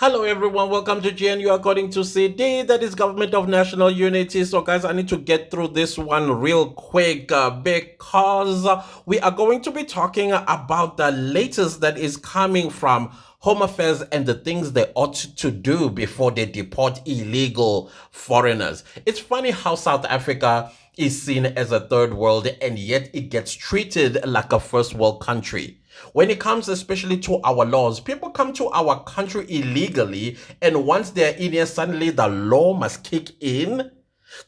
Hello everyone, welcome to GNU according to CD, that is Government of National Unity. So guys, I need to get through this one real quick because we are going to be talking about the latest that is coming from Home Affairs and the things they ought to do before they deport illegal foreigners. It's funny how South Africa is seen as a third world and yet it gets treated like a first world country. When it comes especially to our laws, people come to our country illegally, and once they're in here, suddenly the law must kick in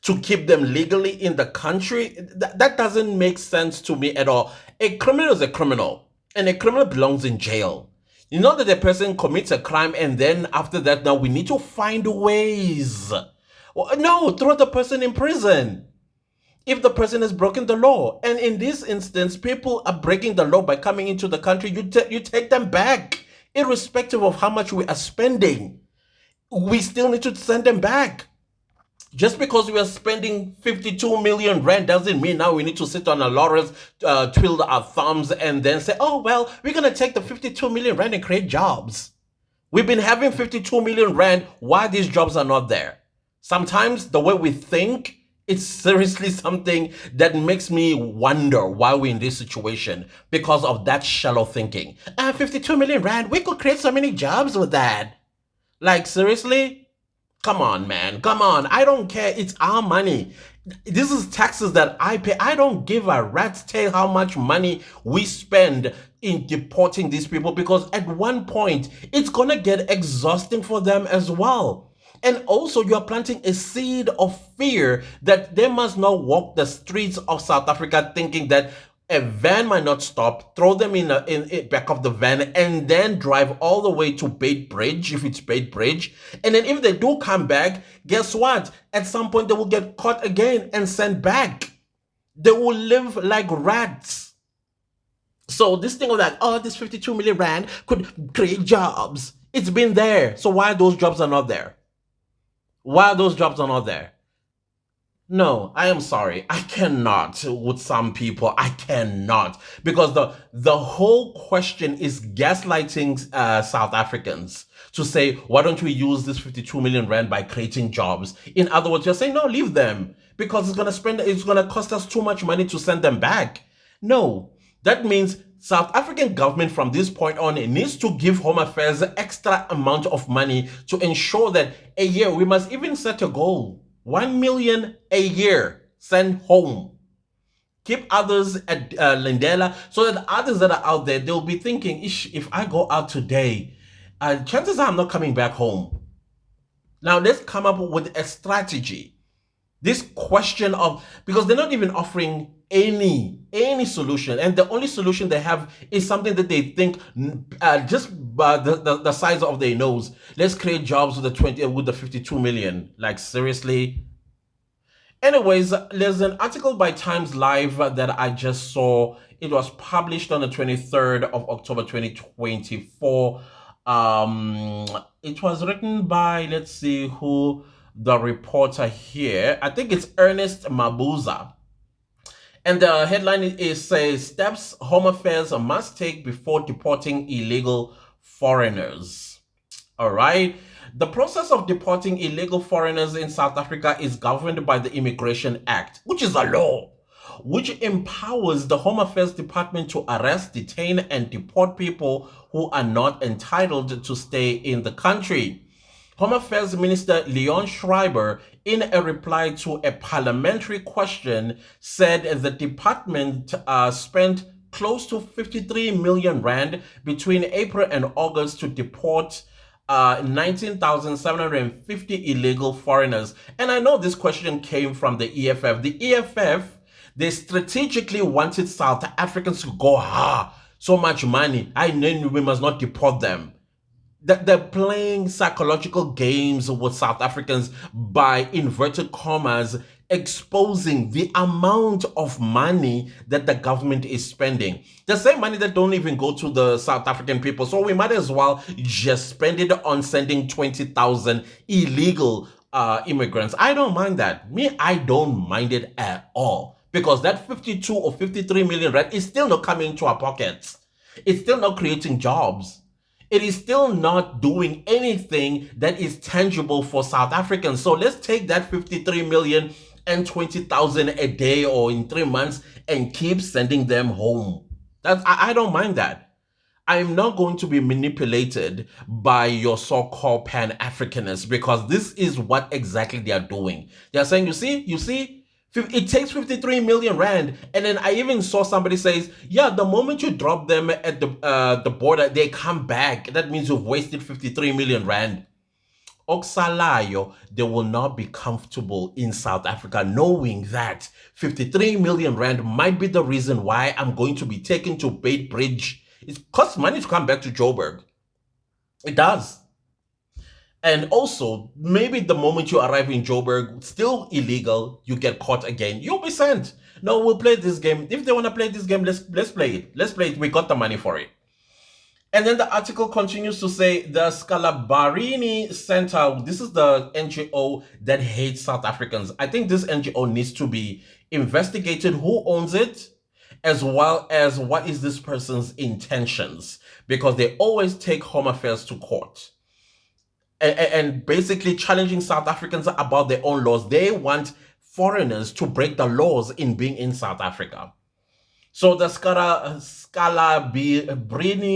to keep them legally in the country. That doesn't make sense to me at all. A criminal is a criminal, and a criminal belongs in jail. You know that the person commits a crime, and then after that, now we need to find ways. Well, no, throw the person in prison if the person has broken the law. And in this instance, people are breaking the law by coming into the country. You take them back, irrespective of how much we are spending. We still need to send them back. Just because we are spending 52 million rand doesn't mean now we need to sit on our laurels, twiddle our thumbs, and then say, oh, well, we're going to take the 52 million rand and create jobs. We've been having 52 million rand. Why these jobs are not there? Sometimes the way we think, it's seriously something that makes me wonder why we're in this situation because of that shallow thinking. 52 million rand, we could create so many jobs with that. Like, seriously? Come on, man. Come on. I don't care. It's our money. This is taxes that I pay. I don't give a rat's tail how much money we spend in deporting these people because at one point, it's going to get exhausting for them as well. And also, you are planting a seed of fear that they must not walk the streets of South Africa thinking that a van might not stop, throw them in back of the van, and then drive all the way to Bait Bridge, if it's Bait Bridge. And then if they do come back, guess what? At some point, they will get caught again and sent back. They will live like rats. So this thing of that, oh, this 52 million rand could create jobs. It's been there. So why those jobs are not there? Why those jobs are not there? No, I am sorry. I cannot with some people. I cannot. Because the whole question is gaslighting South Africans to say, why don't we use this 52 million rand by creating jobs? In other words, you're saying, no, leave them because it's gonna cost us too much money to send them back. No, that means South African government from this point on needs to give Home Affairs extra amount of money to ensure that a year, we must even set a goal. 1 million a year send home. Keep others at Lindela so that others that are out there, they'll be thinking, if I go out today, chances are I'm not coming back home. Now let's come up with a strategy. This question of, because they're not even offering any solution, and the only solution they have is something that they think just by the size of their nose. Let's create jobs with the 52 million. Like, seriously? Anyways, there's an article by Times Live that I just saw. It was published on the 23rd of October 2024. It was written by, let's see who the reporter here. I think it's Ernest Mabuza. And the headline says, steps Home Affairs must take before deporting illegal foreigners. All right. The process of deporting illegal foreigners in South Africa is governed by the Immigration Act, which is a law, which empowers the Home Affairs Department to arrest, detain, and deport people who are not entitled to stay in the country. Home Affairs Minister Leon Schreiber, in a reply to a parliamentary question, said the department spent close to 53 million rand between April and August to deport 19,750 illegal foreigners. And I know this question came from the EFF. The EFF, they strategically wanted South Africans to go, so much money, I know we must not deport them. They're playing psychological games with South Africans by, inverted commas, exposing the amount of money that the government is spending. The same money that don't even go to the South African people. So we might as well just spend it on sending 20,000 illegal immigrants. I don't mind that. I don't mind it at all. Because that 52 or 53 million rand is still not coming into our pockets. It's still not creating jobs. it is still not doing anything that is tangible for South Africans. So let's take that 53 million and 20,000 a day or in 3 months and keep sending them home. I don't mind that. I'm not going to be manipulated by your so-called Pan-Africanists because this is what exactly they are doing. They are saying, you see, it takes 53 million rand. And then I even saw somebody says, yeah, the moment you drop them at the border, they come back. That means you've wasted 53 million rand. Oxalayo, they will not be comfortable in South Africa knowing that 53 million rand might be the reason why I'm going to be taken to Bait Bridge. It costs money to come back to Joburg. It does. And also, maybe the moment you arrive in Joburg, still illegal, you get caught again, you'll be sent. No, we'll play this game. If they want to play this game, let's play it. Let's play it. We got the money for it. And then the article continues to say the Scalabarini Center, this is the NGO that hates South Africans. I think this NGO needs to be investigated, who owns it, as well as what is this person's intentions, because they always take home affairs to court and basically challenging South Africans about their own laws. They want foreigners to break the laws in being in South Africa. So the Scalabrini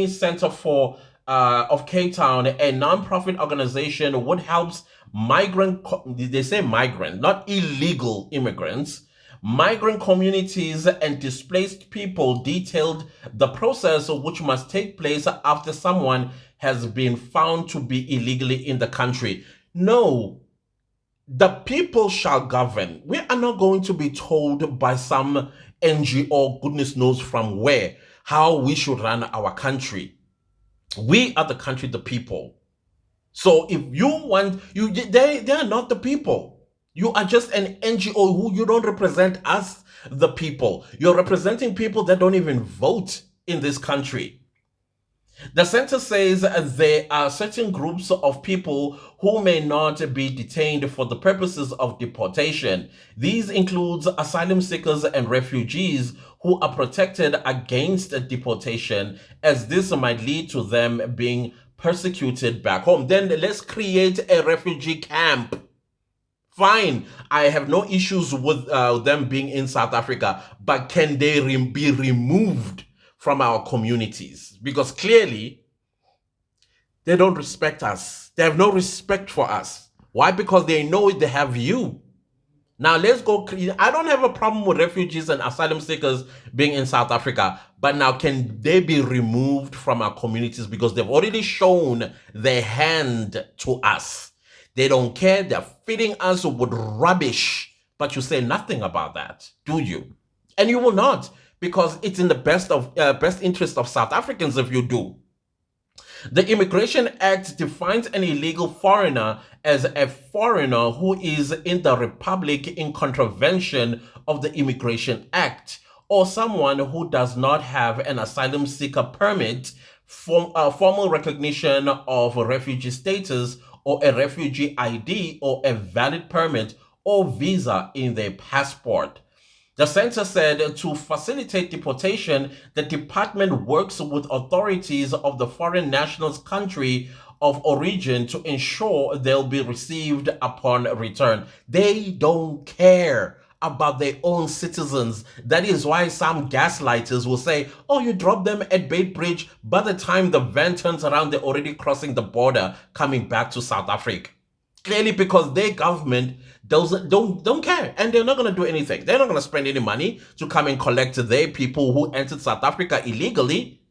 Center for of Cape Town, a non-profit organization, would help they say migrant, not illegal immigrants, migrant communities and displaced people, detailed the process which must take place after someone has been found to be illegally in the country. No, the people shall govern. We are not going to be told by some NGO, goodness knows from where, how we should run our country. We are the country, the people. So if you want, they are not the people. You are just an NGO who you don't represent us, the people. You're representing people that don't even vote in this country. The center says there are certain groups of people who may not be detained for the purposes of deportation. These include asylum seekers and refugees who are protected against deportation, as this might lead to them being persecuted back home. Then let's create a refugee camp. Fine, I have no issues with them being in South Africa, but can they be removed from our communities? Because clearly they don't respect us. They have no respect for us. Why? Because they know they have you. Now let's go. I don't have a problem with refugees and asylum seekers being in South Africa, but now can they be removed from our communities because they've already shown their hand to us? They don't care. They're feeding us with rubbish, but you say nothing about that, do you? And you will not, because it's in the best interest of South Africans if you do. The Immigration Act defines an illegal foreigner as a foreigner who is in the Republic in contravention of the Immigration Act, or someone who does not have an asylum seeker permit, formal recognition of refugee status, or a refugee ID, or a valid permit or visa in their passport. The center said to facilitate deportation, the department works with authorities of the foreign national's country of origin to ensure they'll be received upon return. They don't care about their own citizens. That is why some gaslighters will say, oh, you drop them at Bait Bridge. By the time the van turns around, they're already crossing the border, coming back to South Africa. Clearly, because their government don't care, and they're not going to do anything. They're not going to spend any money to come and collect their people who entered South Africa illegally.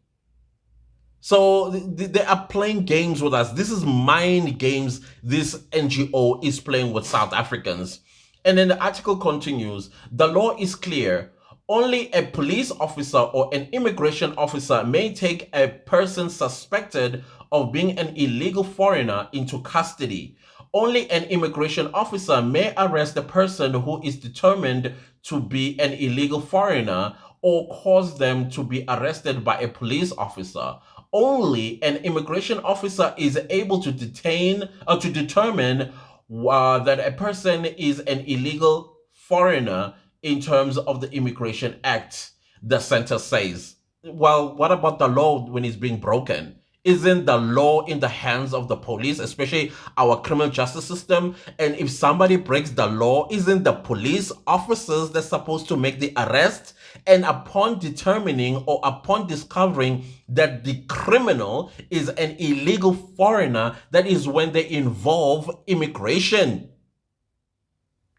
So they are playing games with us. This is mind games this NGO is playing with South Africans. And then the article continues, the law is clear. Only a police officer or an immigration officer may take a person suspected of being an illegal foreigner into custody. Only an immigration officer may arrest a person who is determined to be an illegal foreigner or cause them to be arrested by a police officer. Only an immigration officer is able to detain or to determine that a person is an illegal foreigner in terms of the Immigration Act, the center says. Well, what about the law when it's being broken? Isn't the law in the hands of the police, especially our criminal justice system? And if somebody breaks the law, isn't the police officers that's supposed to make the arrest? And upon determining or upon discovering that the criminal is an illegal foreigner, that is when they involve immigration.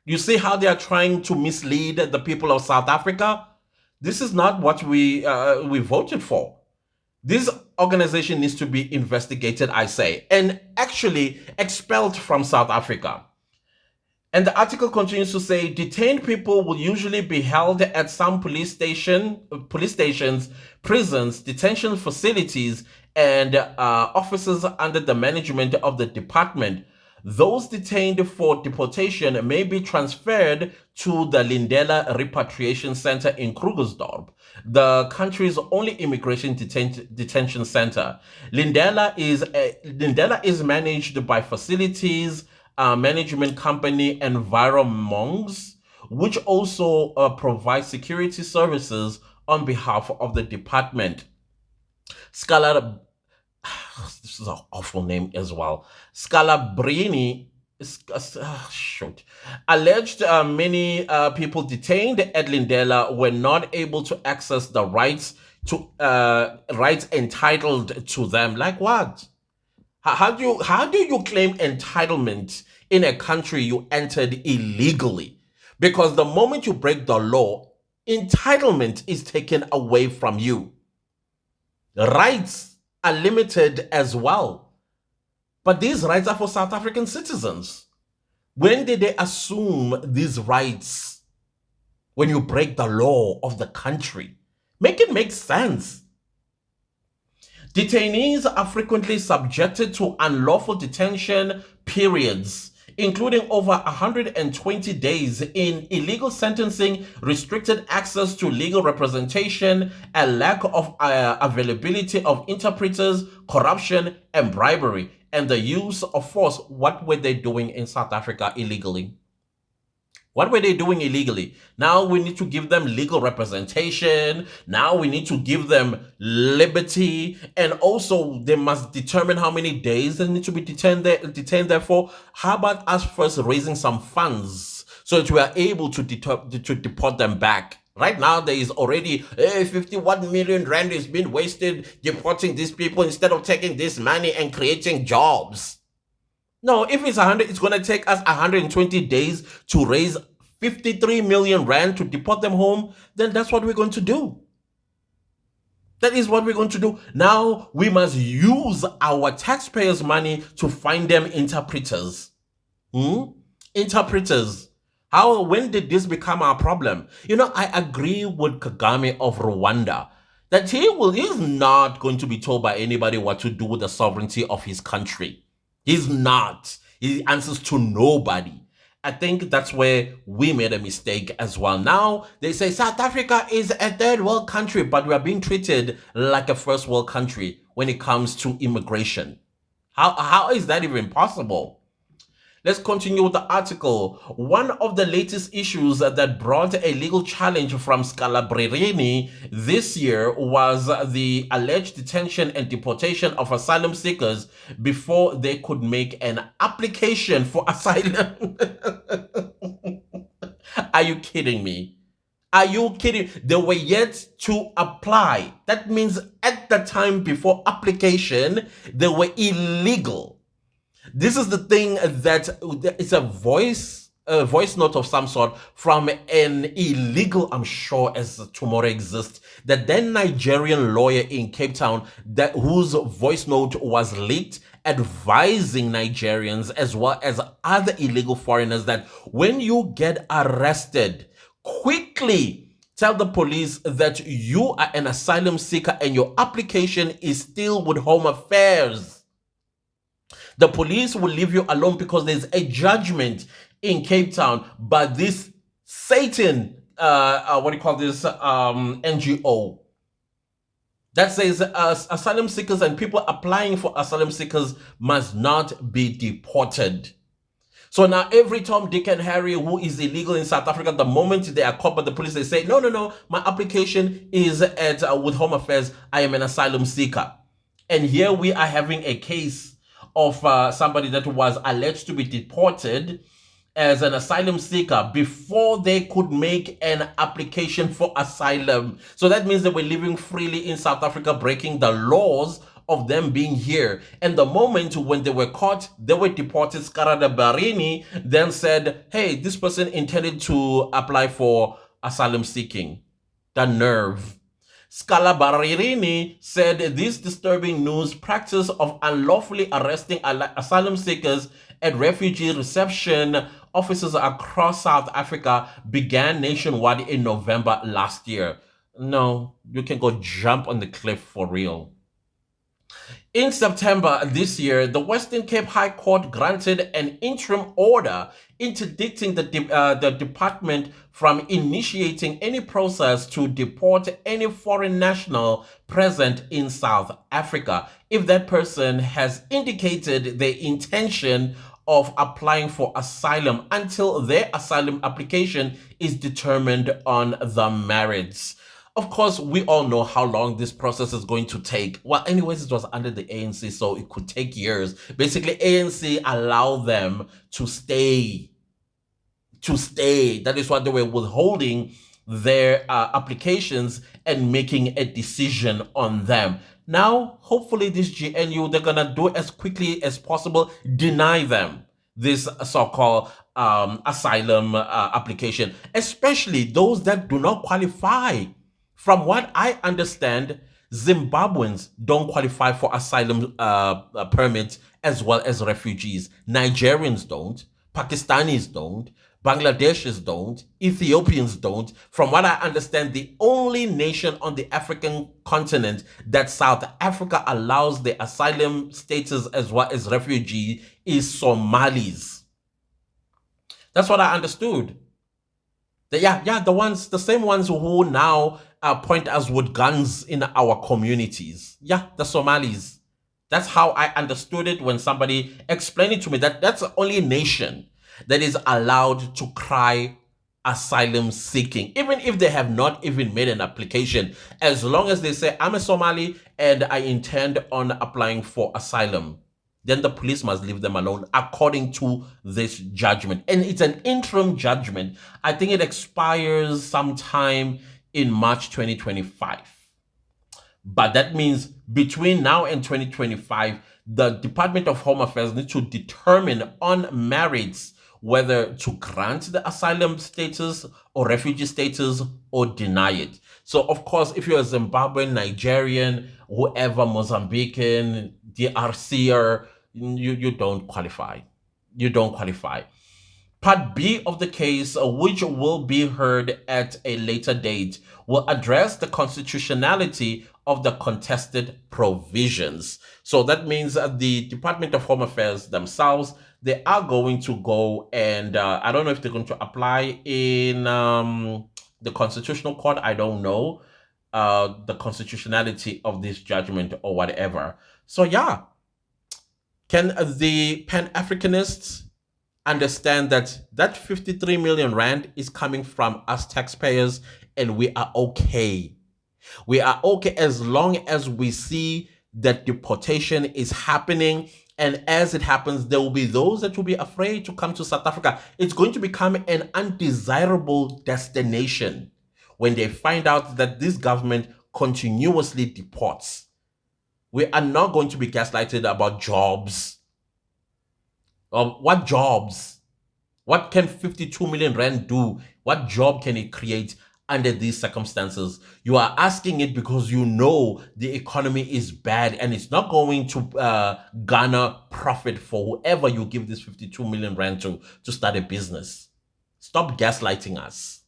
You see how they are trying to mislead the people of South Africa? This is not what we voted for. This organization needs to be investigated, I say, and actually expelled from South Africa. And the article continues to say detained people will usually be held at some police stations, prisons, detention facilities, and offices under the management of the department. Those detained for deportation may be transferred to the Lindela Repatriation Center in Krugersdorp, the country's only immigration detention center. Lindela is managed by facilities management company Enviromongs, which also provides security services on behalf of the department. Scala, this is an awful name as well. Scalabrini, shoot, alleged many people detained at Lindela were not able to access the rights entitled to them. Like what? How do you claim entitlement in a country you entered illegally? Because the moment you break the law, entitlement is taken away from you. Rights are limited as well. But these rights are for South African citizens. When did they assume these rights? When you break the law of the country. Make it make sense. Detainees are frequently subjected to unlawful detention periods, including over 120 days in illegal sentencing, restricted access to legal representation, a lack of availability of interpreters, corruption, and bribery, and the use of force. What were they doing in South Africa illegally? What were they doing illegally? Now we need to give them legal representation. Now we need to give them liberty. And also they must determine how many days they need to be detained there for. How about us first raising some funds so that we are able to deport them back? Right now, there is already 51 million rand is being wasted deporting these people instead of taking this money and creating jobs. No, if it's 100, it's going to take us 120 days to raise 53 million rand to deport them home. Then that's what we're going to do. That is what we're going to do. Now we must use our taxpayers' money to find them interpreters. Interpreters. When did this become our problem? You know, I agree with Kagame of Rwanda that he's not going to be told by anybody what to do with the sovereignty of his country. He's not. He answers to nobody. I think that's where we made a mistake as well. Now, they say South Africa is a third world country, but we are being treated like a first world country when it comes to immigration. How is that even possible? Let's continue with the article. One of the latest issues that brought a legal challenge from Scalabrini this year was the alleged detention and deportation of asylum seekers before they could make an application for asylum. Are you kidding me? Are you kidding? They were yet to apply. That means at the time before application, they were illegal. This is the thing that it's a voice note of some sort from an illegal, I'm sure as tomorrow exists, that then Nigerian lawyer in Cape Town whose voice note was leaked advising Nigerians as well as other illegal foreigners that when you get arrested, quickly tell the police that you are an asylum seeker and your application is still with Home Affairs. The police will leave you alone because there's a judgment in Cape Town by this Satan, NGO that says asylum seekers and people applying for asylum seekers must not be deported. So now every Tom, Dick, and Harry who is illegal in South Africa, the moment they are caught by the police, they say, no, my application is with Home Affairs. I am an asylum seeker. And here we are having a case of somebody that was alleged to be deported as an asylum seeker before they could make an application for asylum. So that means they were living freely in South Africa, breaking the laws of them being here. And the moment when they were caught, they were deported. Scarada Barini then said, hey, this person intended to apply for asylum seeking. The nerve. Scala Baririni said this disturbing news practice of unlawfully arresting asylum seekers at refugee reception offices across South Africa began nationwide in November last year. No, you can go jump on the cliff for real. In September this year, the Western Cape High Court granted an interim order interdicting the department from initiating any process to deport any foreign national present in South Africa if that person has indicated their intention of applying for asylum until their asylum application is determined on the merits. Of course, we all know how long this process is going to take. Well, anyways, it was under the ANC, so it could take years. Basically, ANC allowed them to stay. That is why they were withholding their applications and making a decision on them. Now, hopefully, this GNU, they're going to do as quickly as possible, deny them this so-called asylum application, especially those that do not qualify. From what I understand, Zimbabweans don't qualify for asylum permits as well as refugees. Nigerians don't. Pakistanis don't. Bangladeshis don't. Ethiopians don't. From what I understand, the only nation on the African continent that South Africa allows the asylum status as well as refugee is Somalis. That's what I understood. The same ones who now point us with guns in our communities. Yeah, the Somalis. That's how I understood it when somebody explained it to me, that that's the only nation that is allowed to cry asylum seeking, even if they have not even made an application, as long as they say, I'm a Somali and I intend on applying for asylum. Then the police must leave them alone according to this judgment. And it's an interim judgment. I think it expires sometime in March 2025. But that means between now and 2025, the Department of Home Affairs needs to determine on merits whether to grant the asylum status or refugee status or deny it. So, of course, if you're a Zimbabwean, Nigerian, whoever, Mozambican, DRCer, you don't qualify. You don't qualify. Part B of the case, which will be heard at a later date, will address the constitutionality of the contested provisions. So that means the Department of Home Affairs themselves, they are going to go and I don't know if they're going to apply in the Constitutional Court. I don't know the constitutionality of this judgment or whatever. So yeah, can the Pan-Africanists understand that that 53 million rand is coming from us taxpayers, and we are okay? We are okay as long as we see that deportation is happening, and as it happens, there will be those that will be afraid to come to South Africa. It's going to become an undesirable destination when they find out that this government continuously deports. We are not going to be gaslighted about jobs. What jobs? What can 52 million rand do? What job can it create under these circumstances? You are asking it because you know the economy is bad and it's not going to garner profit for whoever you give this 52 million rand to start a business. Stop gaslighting us.